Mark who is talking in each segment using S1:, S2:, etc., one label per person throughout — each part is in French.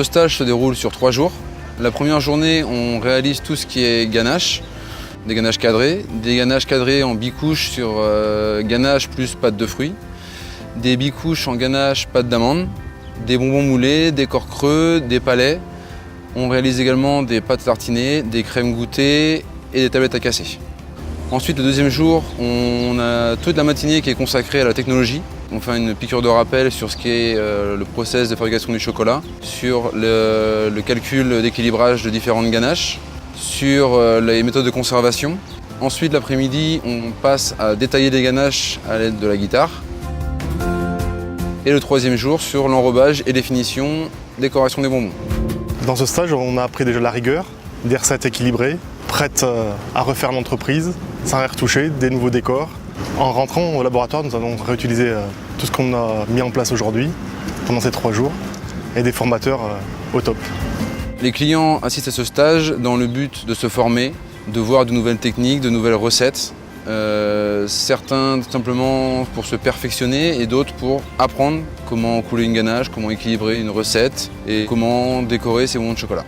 S1: ce stage se déroule sur 3 jours. La première journée, on réalise tout ce qui est ganache, des ganaches cadrés en bicouche sur ganache plus pâte de fruits, des bicouches en ganache pâte d'amande, des bonbons moulés, des corps creux, des palets. On réalise également des pâtes tartinées, des crèmes goûtées et des tablettes à casser. Ensuite, le deuxième jour, on a toute la matinée qui est consacrée à la technologie. On fait une piqûre de rappel sur ce qui est le process de fabrication du chocolat, sur le calcul d'équilibrage de différentes ganaches, sur les méthodes de conservation. Ensuite, l'après-midi, on passe à détailler des ganaches à l'aide de la guitare. Et le troisième jour, sur l'enrobage et définition, décoration des bonbons.
S2: Dans ce stage, on a appris déjà la rigueur, des recettes équilibrées, prêtes à refaire l'entreprise, sans rien retoucher, des nouveaux décors. En rentrant au laboratoire, nous allons réutiliser tout ce qu'on a mis en place aujourd'hui pendant ces 3 jours et des formateurs au top.
S1: Les clients assistent à ce stage dans le but de se former, de voir de nouvelles techniques, de nouvelles recettes. Certains tout simplement pour se perfectionner et d'autres pour apprendre comment couler une ganache, comment équilibrer une recette et comment décorer ses bonbons de chocolat.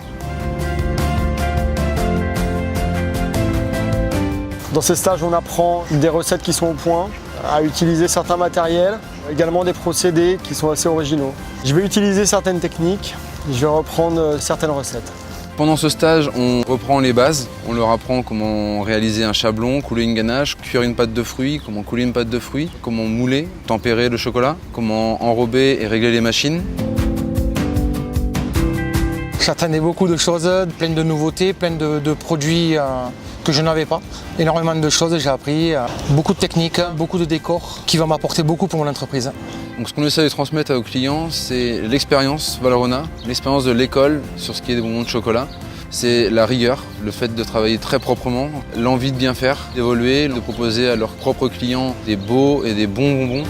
S3: Dans ces stages, on apprend des recettes qui sont au point, à utiliser certains matériels, également des procédés qui sont assez originaux. Je vais utiliser certaines techniques, je vais reprendre certaines recettes.
S1: Pendant ce stage, on reprend les bases. On leur apprend comment réaliser un chablon, couler une ganache, cuire une pâte de fruits, comment couler une pâte de fruits, comment mouler, tempérer le chocolat, comment enrober et régler les machines.
S4: J'attendais beaucoup de choses, plein de nouveautés, plein de produits que je n'avais pas. Énormément de choses, j'ai appris, beaucoup de techniques, beaucoup de décors qui vont m'apporter beaucoup pour mon entreprise.
S1: Donc ce qu'on essaie de transmettre aux clients, c'est l'expérience Valrhona, l'expérience de l'école sur ce qui est des bonbons de chocolat. C'est la rigueur, le fait de travailler très proprement, l'envie de bien faire, d'évoluer, de proposer à leurs propres clients des beaux et des bons bonbons.